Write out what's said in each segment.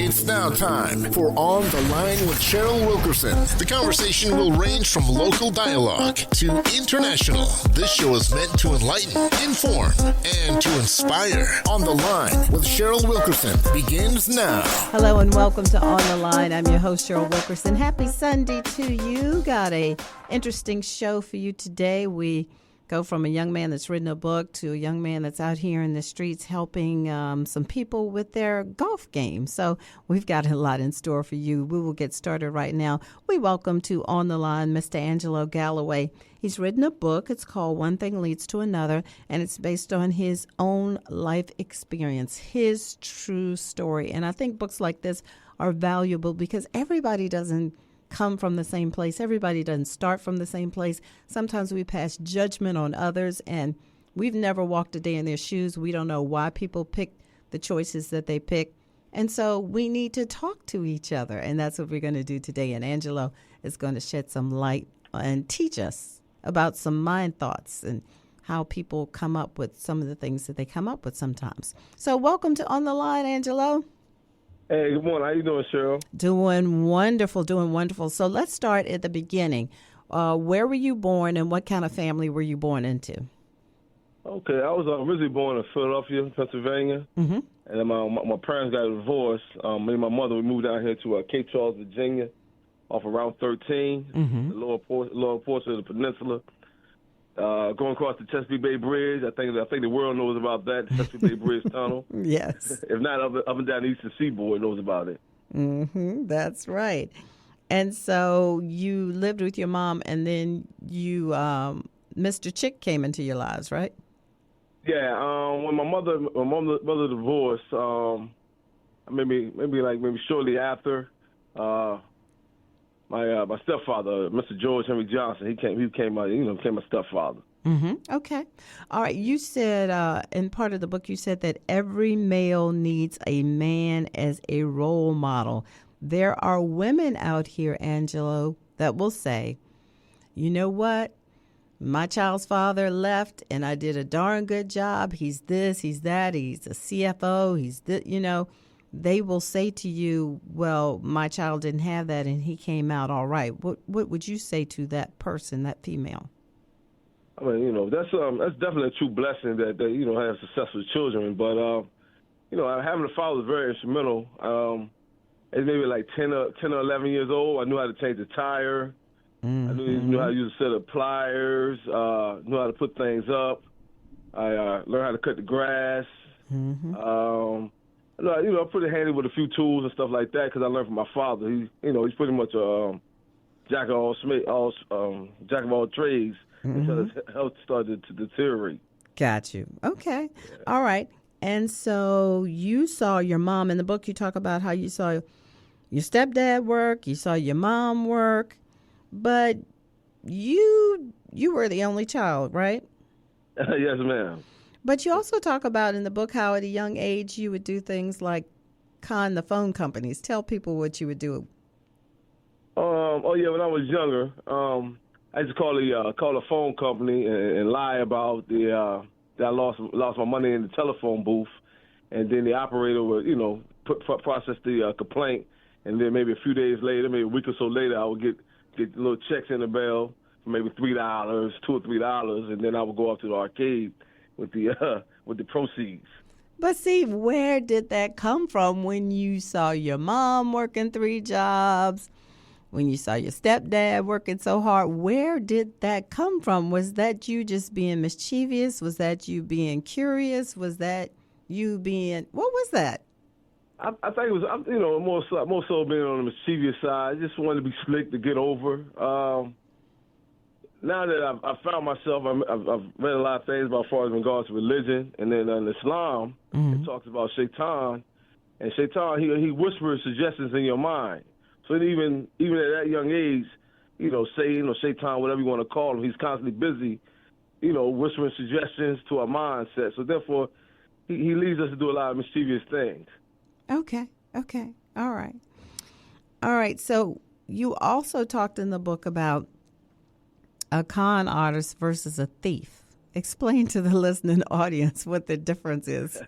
It's now time for On the Line with Cheryl Wilkerson. The conversation will range from local dialogue to international. This show is meant to enlighten, inform, and to inspire. On the Line with Cheryl Wilkerson begins now. Hello and welcome to On the Line. I'm your host, Cheryl Wilkerson. Happy Sunday to you. Got a interesting show for you today. We go from a young man that's written a book to a young man that's out here in the streets helping some people with their golf game. So we've got a lot in store for you. We will get started right now. We welcome to On the Line Mr. Angelo Galloway. He's written a book. It's called One Thing Leads to Another, and it's based on his own life experience, his true story. And I think books like this are valuable because everybody doesn't come from the same place. Everybody doesn't start from the same place. Sometimes we pass judgment on others, and we've never walked a day in their shoes. We don't know why people pick the choices that they pick. And so we need to talk to each other, and that's what we're going to do today. And Angelo is going to shed some light and teach us about some mind thoughts and how people come up with some of the things that they come up with sometimes. So welcome to On the Line, Angelo. Hey, good morning. How you doing, Cheryl? Doing wonderful, doing wonderful. So let's start at the beginning. Where were you born and what kind of family were you born into? Okay, I was originally born in Philadelphia, Pennsylvania. Mm-hmm. And then my parents got divorced. Me and my mother, we moved down here to Cape Charles, Virginia, off of Route 13, the lower portion of the peninsula. Going across the Chesapeake Bay Bridge, I think the world knows about that, the Chesapeake Bay Bridge Tunnel. Yes. If not, up and down the Eastern Seaboard knows about it. Mm-hmm. That's right. And so you lived with your mom, and then you, Mr. Chick came into your lives, right? Yeah. When my mother divorced, maybe shortly after, my stepfather, Mr. George Henry Johnson, he became my stepfather. Mm-hmm. Okay. All right. You said in part of the book, you said that every male needs a man as a role model. There are women out here, Angelo, that will say, you know what? My child's father left, and I did a darn good job. He's this, he's that, he's a CFO, he's this, They will say to you, well, my child didn't have that and he came out all right. What would you say to that person, that female? I mean, that's definitely a true blessing that have successful children. But, having a father was very instrumental. At maybe like 10 or 11 years old, I knew how to change a tire. Mm-hmm. I knew how to use a set of pliers, knew how to put things up. I learned how to cut the grass. Mm-hmm. I'm pretty handy with a few tools and stuff like that because I learned from my father. He's pretty much a jack of all trades until his health started to deteriorate. Got you. Okay. Yeah. All right. And so you saw your mom in the book. You talk about how you saw your stepdad work, you saw your mom work, but you were the only child, right? Yes, ma'am. But you also talk about in the book how at a young age you would do things like con the phone companies. Tell people what you would do. When I was younger, I used to call a phone company and lie about that I lost my money in the telephone booth, and then the operator would process the complaint, and then maybe a few days later, maybe a week or so later, I would get little checks in the mail for maybe $3, $2 or $3, and then I would go up to the arcade with the proceeds. But see, where did that come from when you saw your mom working 3 jobs, when you saw your stepdad working so hard? Where did that come from? Was that you just being mischievous? Was that you being curious? Was that you being, what was that? I think it was, more so being on the mischievous side. I just wanted to be slick to get over. Now that I've found myself, I've read a lot of things about as far as in regards to religion, and then in Islam, it talks about Shaitan, and Shaitan he whispers suggestions in your mind. So even at that young age, Shaitan, whatever you want to call him, he's constantly busy, whispering suggestions to our mindset. So therefore, he leads us to do a lot of mischievous things. Okay. All right. So you also talked in the book about a con artist versus a thief. Explain to the listening audience what the difference is.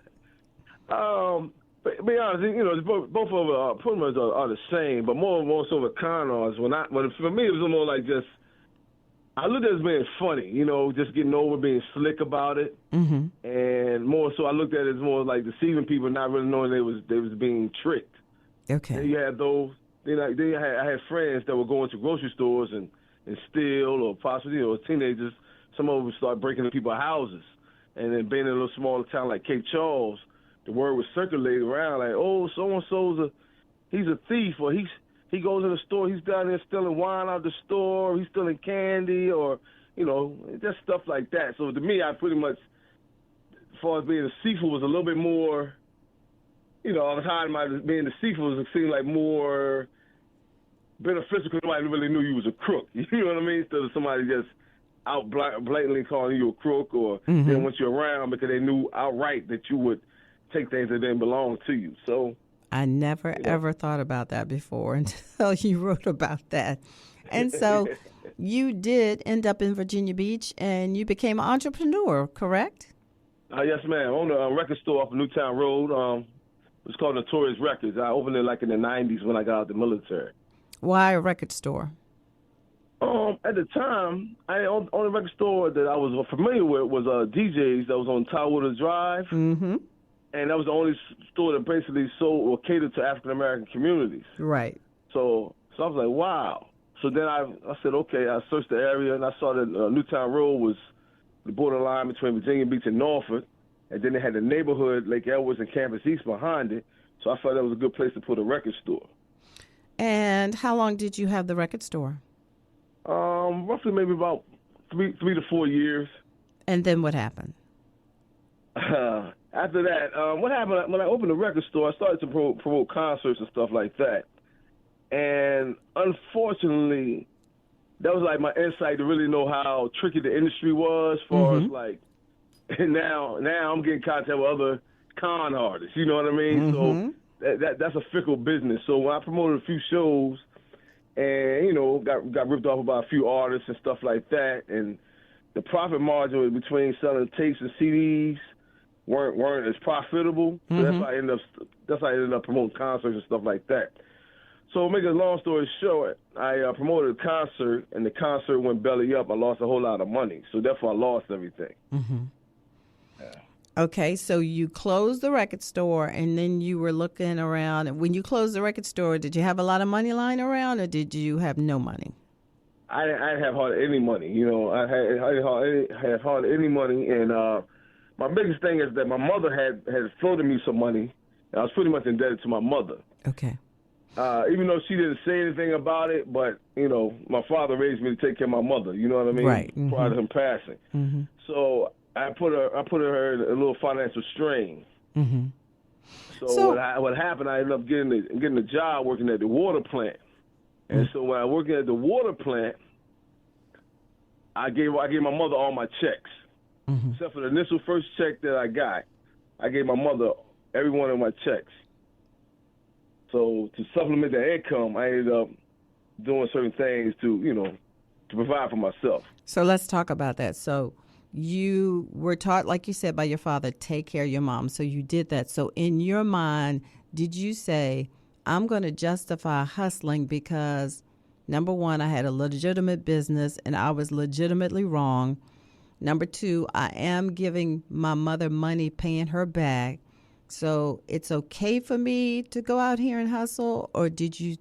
be honest, both of them pretty much are the same, but more so with con artists. When for me, it was more like just, I looked at it as being funny, just getting over being slick about it. Mm-hmm. And more so I looked at it as more like deceiving people, not really knowing they was being tricked. Okay. And you had those, I had friends that would go into grocery stores and steal, or possibly, teenagers, some of them would start breaking into people's houses. And then being in a little smaller town like Cape Charles, the word was circulated around like, oh, so-and-so's he's a thief, or he goes in the store, he's down there stealing wine out the store, he's stealing candy, or, just stuff like that. So to me, I pretty much, as far as being deceitful, was a little bit more, I was hiding being deceitful, it seemed like more beneficial because nobody really knew you was a crook. You know what I mean? Instead of somebody just out blatantly calling you a crook, or they didn't want you around because they knew outright that you would take things that didn't belong to you. So I never ever thought about that before until you wrote about that. And so you did end up in Virginia Beach, and you became an entrepreneur, correct? Yes, ma'am. I owned a record store off of Newtown Road. It was called Notorious Records. I opened it like in the 90s when I got out of the military. Why a record store? At the time, I owned a record store that I was familiar with was DJ's that was on Towwater Drive. Mm-hmm. And that was the only store that basically sold or catered to African-American communities. Right. So I was like, wow. So then I said, okay, I searched the area, and I saw that Newtown Road was the borderline between Virginia Beach and Norfolk. And then they had the neighborhood, Lake Edwards and Campus East behind it. So I thought that was a good place to put a record store. And how long did you have the record store? Roughly maybe about three to 4 years. And then what happened? After that, what happened when I opened the record store, I started to promote concerts and stuff like that. And unfortunately, that was like my insight to really know how tricky the industry was as far as like, and now I'm getting contact with other con artists, you know what I mean? So that's a fickle business. So when I promoted a few shows and, got ripped off by a few artists and stuff like that, and the profit margin between selling tapes and CDs weren't as profitable. So that's how I ended up promoting concerts and stuff like that. So making a long story short, I promoted a concert, and the concert went belly up. I lost a whole lot of money, so therefore I lost everything. Mm-hmm. Yeah. Okay, so you closed the record store, and then you were looking around. And when you closed the record store, did you have a lot of money lying around, or did you have no money? I didn't have hardly any money. I had hardly any money, and my biggest thing is that my mother had floated me some money, and I was pretty much indebted to my mother. Okay. Even though she didn't say anything about it, but, my father raised me to take care of my mother, you know what I mean? Right. Mm-hmm. Prior to him passing. Mm-hmm. So I put her in a little financial strain. Mm-hmm. So what happened, I ended up getting a job working at the water plant. And so when I was working at the water plant, I gave my mother all my checks. Mm-hmm. Except for the initial first check that I got, I gave my mother every one of my checks. So to supplement that income, I ended up doing certain things to provide for myself. So let's talk about that. So you were taught, like you said, by your father, take care of your mom. So you did that. So in your mind, did you say, I'm going to justify hustling because, number one, I had a legitimate business and I was legitimately wrong. Number two, I am giving my mother money, paying her back. So it's okay for me to go out here and hustle? Or did you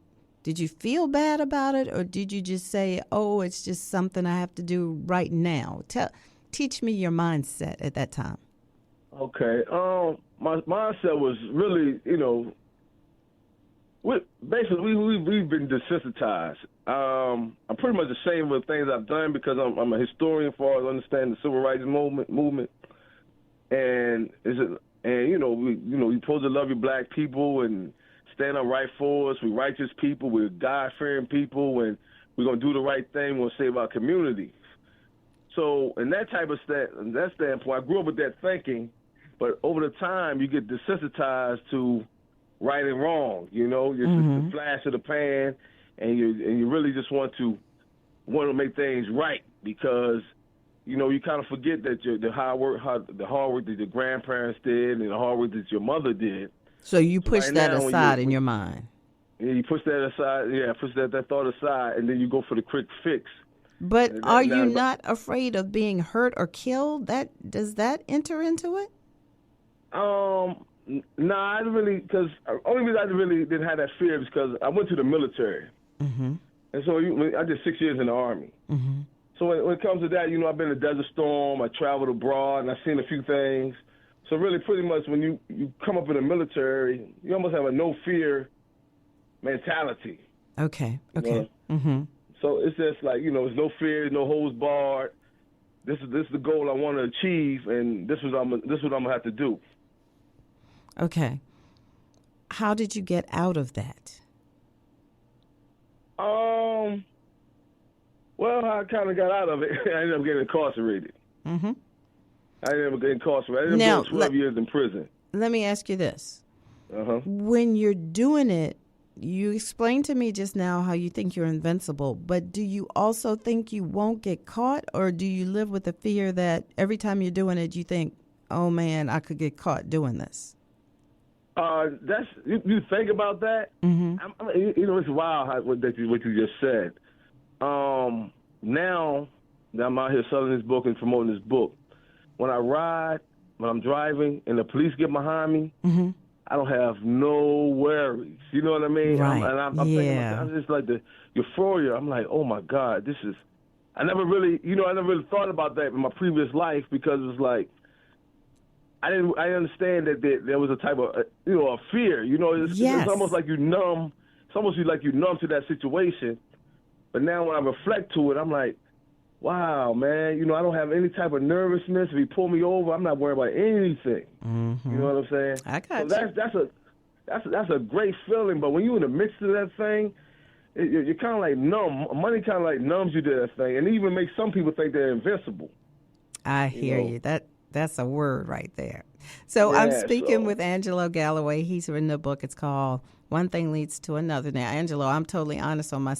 feel bad about it? Or did you just say, oh, it's just something I have to do right now? Teach me your mindset at that time. Okay. My mindset was really, we've been desensitized. I'm pretty much ashamed of the things I've done because I'm a historian as far as understanding the civil rights movement. And we're supposed to love your black people and stand up right for us. We're righteous people. We're God-fearing people, and we're going to do the right thing. We're going to save our community. So in that type of that standpoint, I grew up with that thinking, but over the time you get desensitized to right and wrong. You're just the flash of the pan, and you really just want to make things right because you kind of forget that the hard work that your grandparents did and the hard work that your mother did. So you So push right that now, aside in your mind. you push that aside, push that thought aside, and then you go for the quick fix. But And are you not afraid of being hurt or killed? Does that enter into it? Nah, I didn't really, because only reason I really didn't have that fear is because I went to the military. Mm-hmm. And so I did 6 years in the Army. Mm-hmm. So when it comes to that, I've been in Desert Storm, I traveled abroad, and I've seen a few things. So really, pretty much, when you come up in the military, you almost have a no fear mentality. Okay. Mm-hmm. So it's just like, there's no fear, no holds barred. This is the goal I want to achieve, and this is what I'm gonna have to do. Okay. How did you get out of that? Well, I kind of got out of it. I ended up getting incarcerated. Mm-hmm. I ended up getting incarcerated. I ended up doing 12 years in prison. Let me ask you this. Uh-huh. When you're doing it, you explained to me just now how you think you're invincible, but do you also think you won't get caught, or do you live with the fear that every time you're doing it, you think, oh, man, I could get caught doing this? You think about that? Mm-hmm. It's wild what you just said. Now that I'm out here selling this book and promoting this book, when I ride, when I'm driving, and the police get behind me, mm-hmm. I don't have no worries. You know what I mean? Right. I'm thinking, I'm just like the euphoria. I'm like, oh my God, this is. I never really thought about that in my previous life, because it was like, I understand that there was a type of a fear. It's almost like you numb. It's almost like you numb to that situation. But now when I reflect to it, I'm like, wow, man. I don't have any type of nervousness. If you pull me over, I'm not worried about anything. Mm-hmm. You know what I'm saying? I got you. That's a great feeling. But when you're in the midst of that thing, you're kind of like numb. Money kind of like numbs you to that thing, and it even makes some people think they're invincible. I hear you. That's a word right there. So I'm speaking with Angelo Galloway. He's written a book. It's called One Thing Leads to Another. Now, Angelo, I'm totally honest on my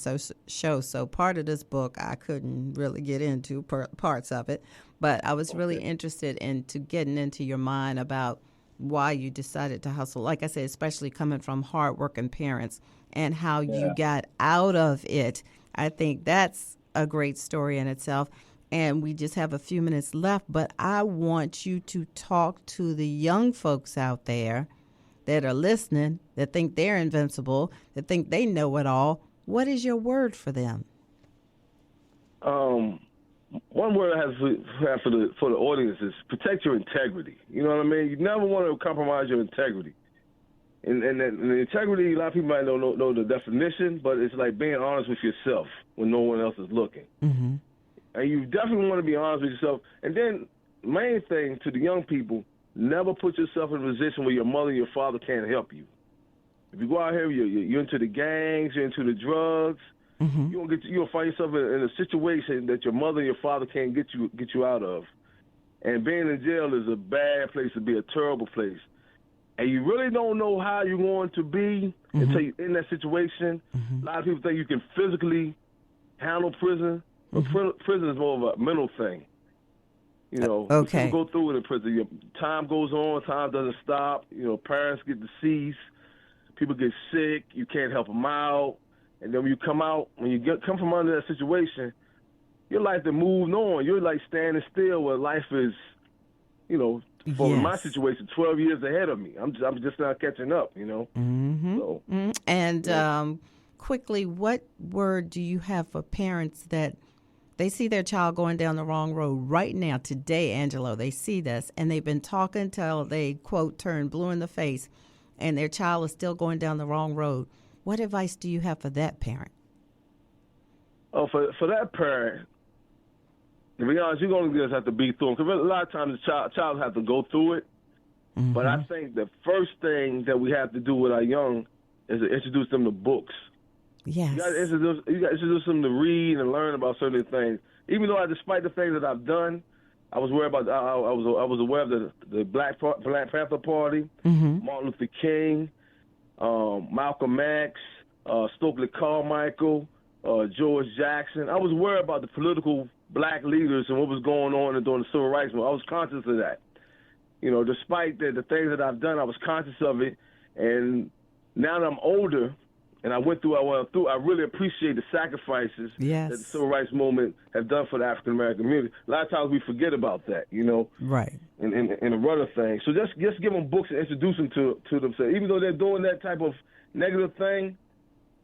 show, so part of this book I couldn't really get into parts of it, but I was really interested into getting into your mind about why you decided to hustle. Like I said, especially coming from hardworking parents and how you got out of it. I think that's a great story in itself. And we just have a few minutes left, but I want you to talk to the young folks out there that are listening, that think they're invincible, that think they know it all. What is your word for them? One word I have for the audience is protect your integrity. You know what I mean? You never want to compromise your integrity. And the integrity, a lot of people might don't know the definition, but it's like being honest with yourself when no one else is looking. Mm-hmm. And you definitely want to be honest with yourself. And then, main thing to the young people, never put yourself in a position where your mother and your father can't help you. If you go out here, you're into the gangs, you're into the drugs, mm-hmm. you'll find yourself in a situation that your mother and your father can't get you out of. And being in jail is a bad place to be, a terrible place. And you really don't know how you're going to be mm-hmm. until you're in that situation. Mm-hmm. A lot of people think you can physically handle prison. Mm-hmm. Prison is more of a mental thing. Okay. People go through it in prison. Your time goes on. Time doesn't stop. Parents get deceased. People get sick. You can't help them out. And then when you come out, come from under that situation, your life then moved on. You're like standing still where life is, for my situation, 12 years ahead of me. I'm just not catching up, Mm-hmm. So, mm-hmm. And quickly, what word do you have for parents that they see their child going down the wrong road right now, today, Angelo? They see this, and they've been talking till they, quote, turn blue in the face, and their child is still going down the wrong road. What advice do you have for that parent? Oh, for that parent, to be honest, you're going to just have to be through them. Because a lot of times the child has to go through it. Mm-hmm. But I think the first thing that we have to do with our young is to introduce them to books. Yes. You got to introduce them to read and learn about certain things. Even though, despite the things that I've done, I was worried about. I was aware of the Black Panther Party, mm-hmm. Martin Luther King, Malcolm X, Stokely Carmichael, George Jackson. I was worried about the political black leaders and what was going on during the Civil Rights Movement. I was conscious of that. Despite the things that I've done, I was conscious of it. And now that I'm older and I went through what I went through, I really appreciate the sacrifices that the civil rights movement have done for the African American community. A lot of times we forget about that, Right. in the run of things. So just give them books and introduce them to themselves. Even though they're doing that type of negative thing,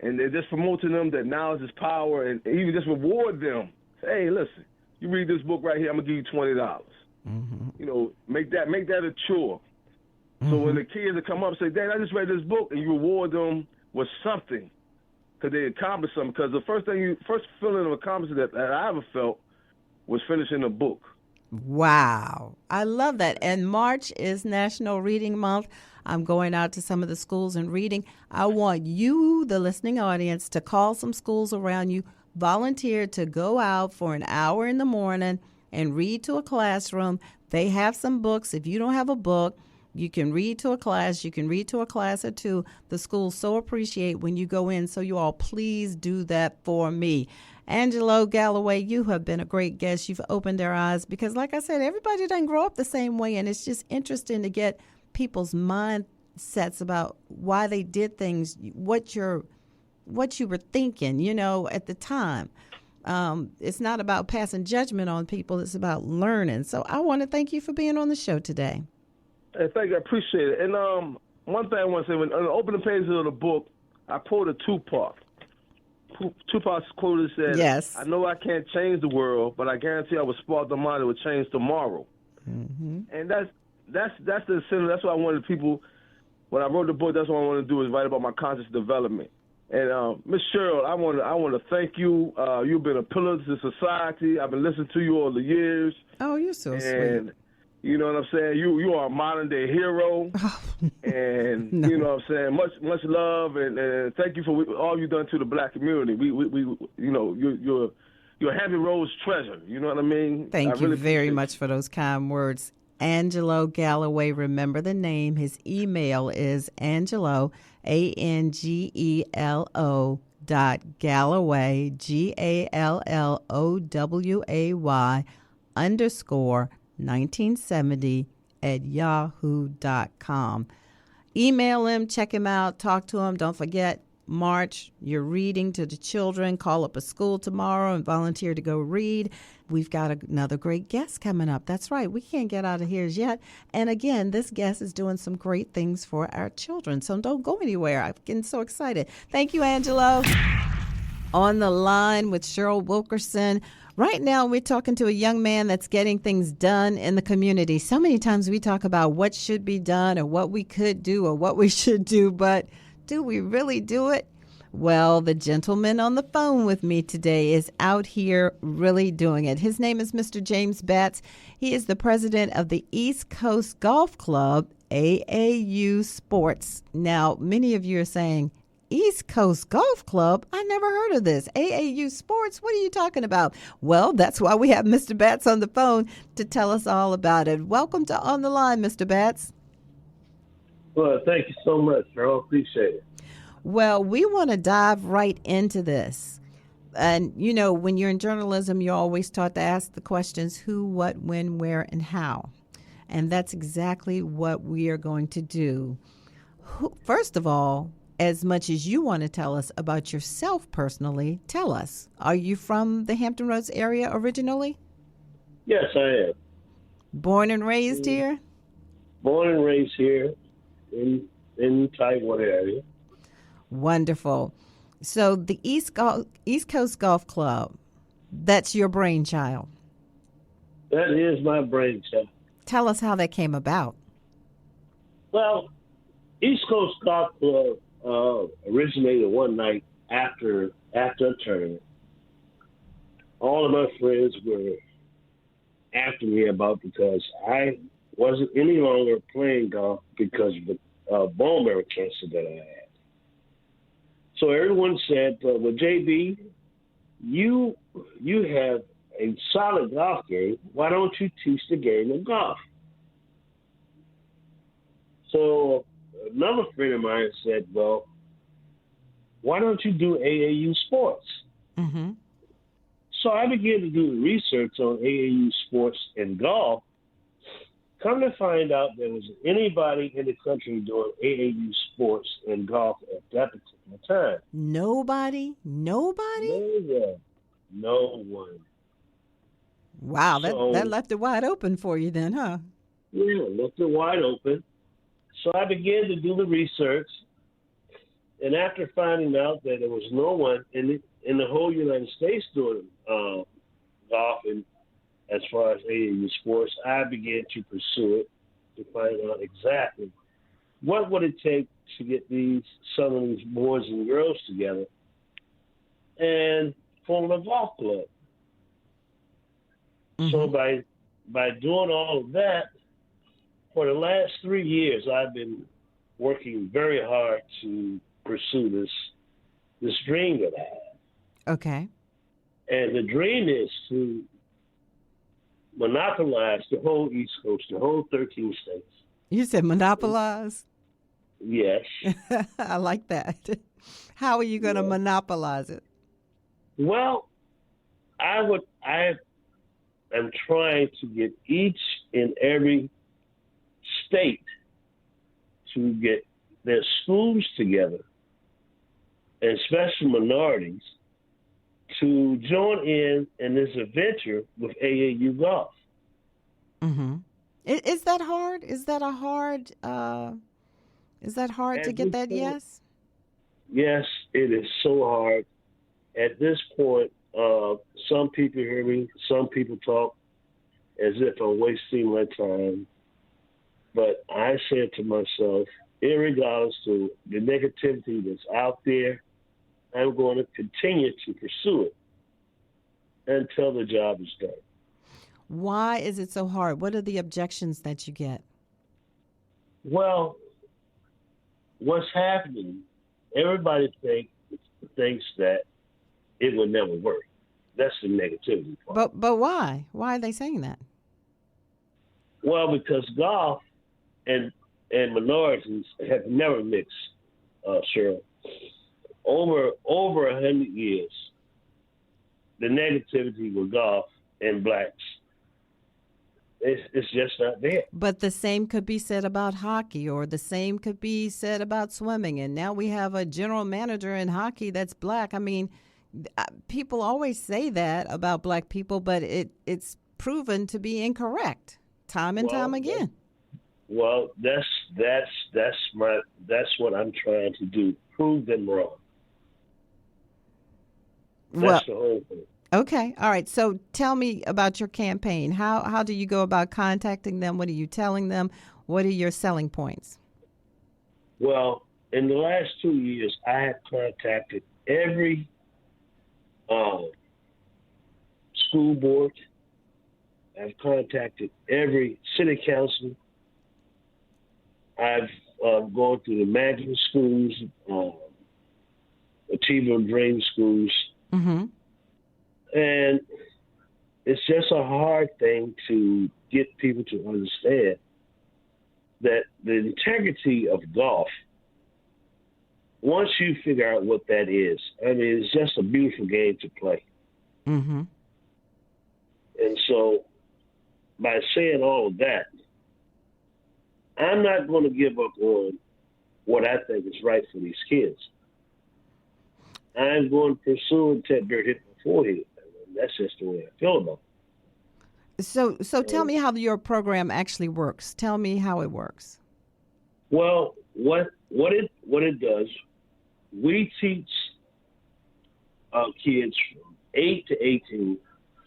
and they're just promoting them that knowledge is power, and even just reward them. Say, hey, listen, you read this book right here, I'm going to give you $20. Mm-hmm. Make that a chore. So when the kids that come up and say, Dad, I just read this book, and you reward them with something because they accomplished something. Because the first feeling of accomplishment that I ever felt was finishing a book. Wow. I love that. And March is National Reading Month. I'm going out to some of the schools and reading. I want you, the listening audience, to call some schools around you, volunteer to go out for an hour in the morning and read to a classroom. They have some books. If you don't have a book, you can read to a class. You can read to a class or two. The schools so appreciate when you go in. So you all please do that for me. Angelo Galloway, you have been a great guest. You've opened their eyes because, like I said, everybody doesn't grow up the same way. And it's just interesting to get people's mindsets about why they did things, what you were thinking, at the time. It's not about passing judgment on people. It's about learning. So I want to thank you for being on the show today. Hey, thank you. I appreciate it. And one thing I want to say, when on the opening pages of the book, I pulled a Tupac. Tupac's quote said, yes, I know I can't change the world, but I guarantee I will spark the mind that will change tomorrow. Mm-hmm. And that's the incentive. That's what I wanted people, when I wrote the book, that's what I wanted to do, is write about my conscious development. And Miss Cheryl, I want to thank you. You've been a pillar to society. I've been listening to you all the years. Oh, you're so and sweet. You know what I'm saying? You are a modern day hero, and No. you know what I'm saying. Much love, and thank you for all you've done to the black community. We you're a Hampton Roads treasure. You know what I mean? Thank you very much for those kind words, Angelo Galloway. Remember the name. His email is Angelo ANGELO .Galloway GALLOWAY _ 1970 at yahoo.com. Email him, check him out, talk to him. Don't forget, March, you're reading to the children. Call up a school tomorrow and volunteer to go read. We've got another great guest coming up. That's right. We can't get out of here yet. And again, this guest is doing some great things for our children. So don't go anywhere. I'm getting so excited. Thank you, Angelo. On the line with Cheryl Wilkerson. Right now, we're talking to a young man that's getting things done in the community. So many times we talk about what should be done or what we could do or what we should do, but do we really do it? Well, the gentleman on the phone with me today is out here really doing it. His name is Mr. James Batts. He is the president of the East Coast Golf Club, AAU Sports. Now, many of you are saying, East Coast Golf Club? I never heard of this. AAU Sports? What are you talking about? Well, that's why we have Mr. Batts on the phone to tell us all about it. Welcome to On the Line, Mr. Batts. Well, thank you so much, Cheryl. Appreciate it. Well, we want to dive right into this. And, when you're in journalism, you're always taught to ask the questions who, what, when, where, and how. And that's exactly what we are going to do. First of all, as much as you want to tell us about yourself personally, tell us. Are you from the Hampton Roads area originally? Yes, I am. Born and raised here? Born and raised here in Taiwan area. Wonderful. So the East Coast Golf Club, that's your brainchild. That is my brainchild. Tell us how that came about. Well, East Coast Golf Club originated one night after a tournament. All of my friends were after me because I wasn't any longer playing golf because of the bone marrow cancer that I had. So everyone said, well, JB, you have a solid golf game. Why don't you teach the game of golf? So another friend of mine said, well, why don't you do AAU sports? Mm-hmm. So I began to do research on AAU sports and golf, Come to find out, there was anybody in the country doing AAU sports and golf at that particular time. Nobody? No one. Wow, So, that left it wide open for you then, huh? yeah, left it wide open. So I began to do the research, and after finding out that there was no one in the whole United States doing golf and as far as AAU sports, I began to pursue it to find out exactly what would it take to get some of these boys and girls together and form a golf club. Mm-hmm. So by doing all of that, for the last 3 years, I've been working very hard to pursue this dream that I have. Okay. And the dream is to monopolize the whole East Coast, the whole 13 states. You said monopolize? Yes. I like that. How are you going to monopolize it? Well, I am trying to get each and every state to get their schools together, and especially minorities, to join in this adventure with AAU golf. Mm-hmm. Is that hard? Is that hard to get that? Point, yes? Yes, it is so hard. At this point, some people hear me, some people talk as if I'm wasting my time. But I said to myself, irregardless to the negativity that's out there, I'm going to continue to pursue it until the job is done. Why is it so hard? What are the objections that you get? Well, what's happening, everybody thinks that it would never work. That's the negativity part. But why? Why are they saying that? Well, because golf and minorities have never mixed, Cheryl. Over 100 years, the negativity with golf and blacks, it's just not there. But the same could be said about hockey, or the same could be said about swimming. And now we have a general manager in hockey that's black. I mean, people always say that about black people, but it's proven to be incorrect time and time again. Well, that's what I'm trying to do. Prove them wrong. That's the whole thing. Okay. All right. So tell me about your campaign. How do you go about contacting them? What are you telling them? What are your selling points? Well, in the last 2 years, I have contacted every school board. I've contacted every city council. I've gone through the magnet schools, Achievement Dream schools. Mm-hmm. And it's just a hard thing to get people to understand that the integrity of golf, once you figure out what that is, I mean, it's just a beautiful game to play. Mm-hmm. And so by saying all of that, I'm not going to give up on what I think is right for these kids. I'm going to pursue until dirt hit my forehead. That's just the way I feel about it. So tell me how your program actually works. Tell me how it works. Well, what it does, we teach kids from 8 to 18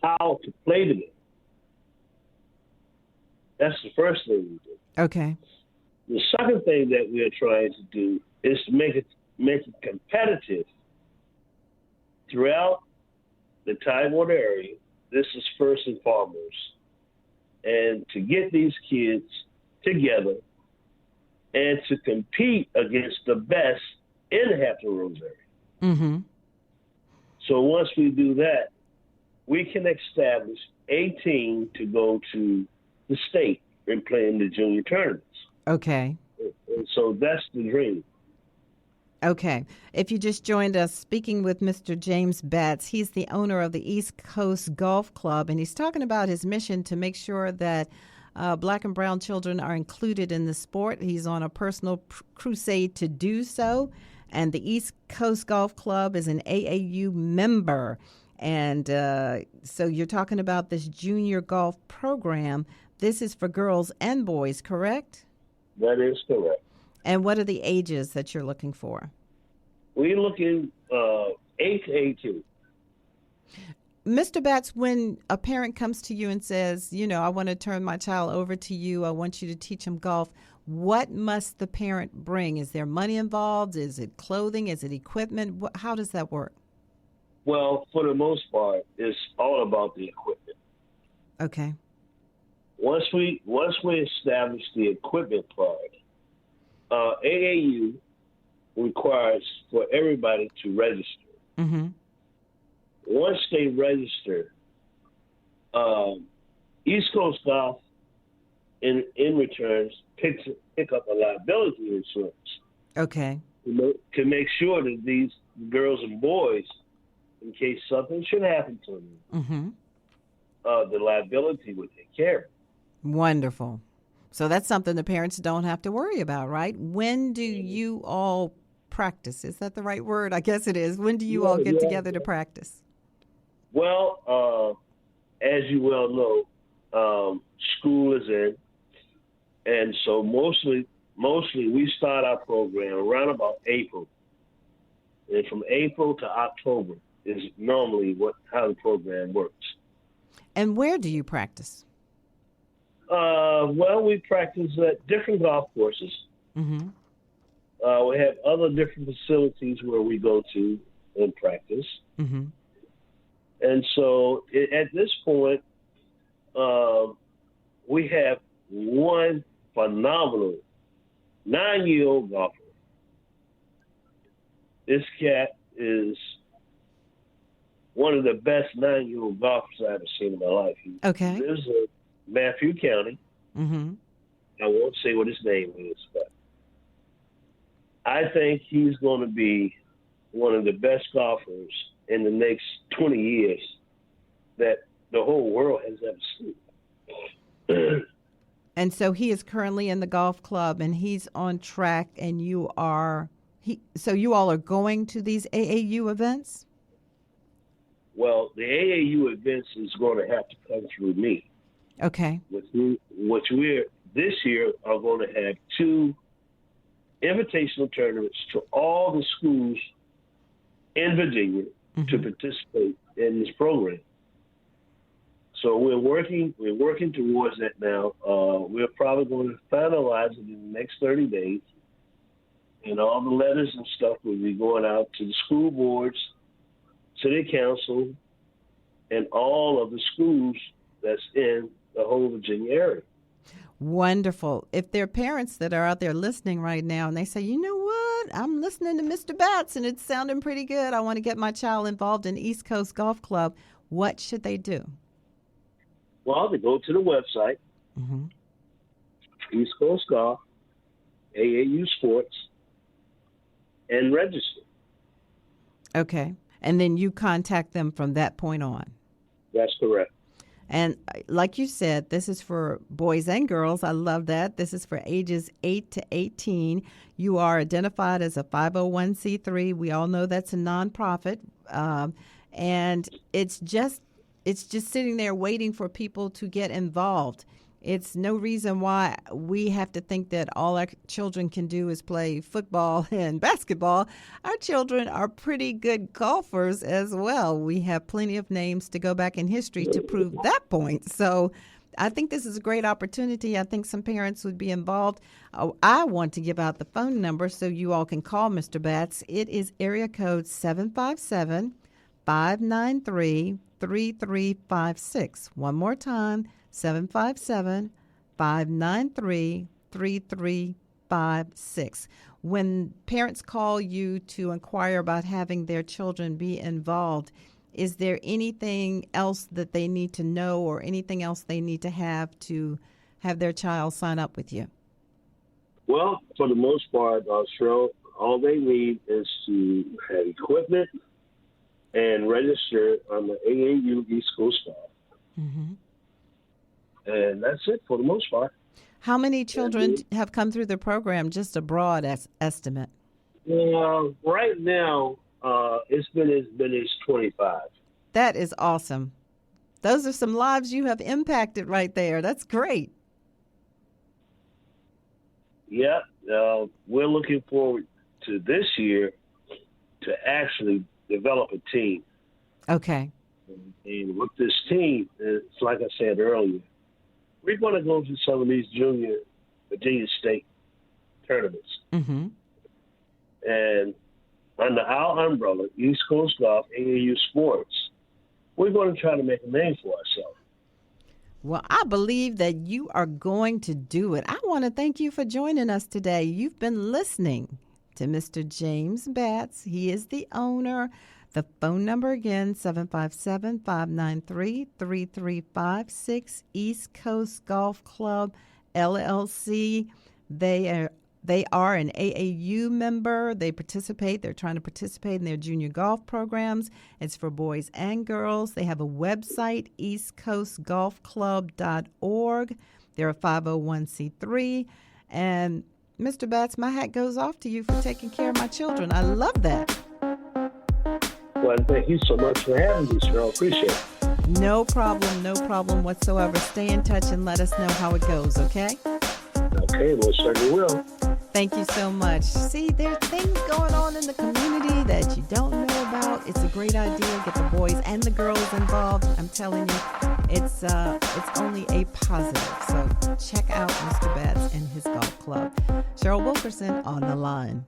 how to play the game. That's the first thing we do. Okay. The second thing that we are trying to do is to make it competitive throughout the Tidewater area. This is first and foremost. And to get these kids together and to compete against the best in the Hampton Roads area. Mm-hmm. So once we do that, we can establish a team to go to the state and play in the junior tournaments. Okay. And so that's the dream. Okay. If you just joined us, speaking with Mr. James Batts, he's the owner of the East Coast Golf Club, and he's talking about his mission to make sure that Black and brown children are included in the sport. He's on a personal crusade to do so. And the East Coast Golf Club is an AAU member. And so you're talking about this junior golf program. This is for girls and boys, correct? That is correct. And what are the ages that you're looking for? We're looking 8 to 18. Mr. Batts, when a parent comes to you and says, I want to turn my child over to you, I want you to teach him golf, what must the parent bring? Is there money involved? Is it clothing? Is it equipment? How does that work? Well, for the most part, it's all about the equipment. Okay. Once we establish the equipment part, AAU requires for everybody to register. Mm-hmm. Once they register, East Coast Golf, in return, pick up a liability insurance. Okay. To make sure that these girls and boys, in case something should happen to them, mm-hmm. The liability would take care of it. Wonderful. So that's something the parents don't have to worry about, right? When do you all practice? Is that the right word? I guess it is. When do you all get together to practice? Well, as you well know, school is in, and so mostly we start our program around about April, and from April to October is normally how the program works. And where do you practice? Well, we practice at different golf courses. Mm-hmm. We have other different facilities where we go to and practice. Mm-hmm. And so at this point, we have one phenomenal 9-year-old golfer. This cat is one of the best 9-year-old golfers I've ever seen in my life. He lives in Matthew County. Mm-hmm. I won't say what his name is, but I think he's going to be one of the best golfers in the next 20 years that the whole world has ever seen. And so he is currently in the golf club, and he's on track, and so you all are going to these AAU events? Well, the AAU events is going to have to come through me. Okay. Which we're this year are going to have 2 invitational tournaments to all the schools in Virginia to participate in this program. So we're working towards that now. We're probably going to finalize it in the next 30 days. And all the letters and stuff will be going out to the school boards, city council, and all of the schools that's in the whole Virginia area. Wonderful. If there are parents that are out there listening right now and they say, you know what, I'm listening to Mr. Batts and it's sounding pretty good, I want to get my child involved in East Coast Golf Club, what should they do? Well, they go to the website, East Coast Golf, AAU Sports, and register. Okay. And then you contact them from that point on. That's correct. And like you said, this is for boys and girls. I love that. This is for ages 8 to 18. You are identified as a 501c3. We all know that's a nonprofit. And it's just sitting there waiting for people to get involved. It's no reason why we have to think that all our children can do is play football and basketball. Our children are pretty good golfers as well. We have plenty of names to go back in history to prove that point. So I think this is a great opportunity. I think some parents would be involved. I want to give out the phone number so you all can call Mr. Batts. It is area code 757-593-3356. One more time. 757-593-3356. When parents call you to inquire about having their children be involved, is there anything else that they need to know or anything else they need to have their child sign up with you? Well, for the most part, Cheryl, all they need is to have equipment and register on the AAU East Coast Golf. And that's it for the most part. How many children have come through the program? Just a broad estimate. Right now, it's been as many as 25. That is awesome. Those are some lives you have impacted right there. That's great. Yeah, we're looking forward to this year to actually develop a team. Okay. And with this team, it's like I said earlier, we're going to go to some of these junior Virginia State tournaments. Mm-hmm. And under our umbrella, East Coast Golf, AAU Sports, we're going to try to make a name for ourselves. Well, I believe that you are going to do it. I want to thank you for joining us today. You've been listening to Mr. James Batts. He is the owner. The phone number again, 757-593-3356, East Coast Golf Club, LLC. They are an AAU member. They're trying to participate in their junior golf programs. It's for boys and girls. They have a website, eastcoastgolfclub.org. They're a 501c3. And Mr. Batts, my hat goes off to you for taking care of my children. I love that. Well, thank you so much for having me, Cheryl. Appreciate it. No problem whatsoever. Stay in touch and let us know how it goes, okay? Okay, well, certainly will. Thank you so much. See, there are things going on in the community that you don't know about. It's a great idea. Get the boys and the girls involved. I'm telling you, it's only a positive. So check out Mr. Batts and his golf club. Cheryl Wilkerson on the line.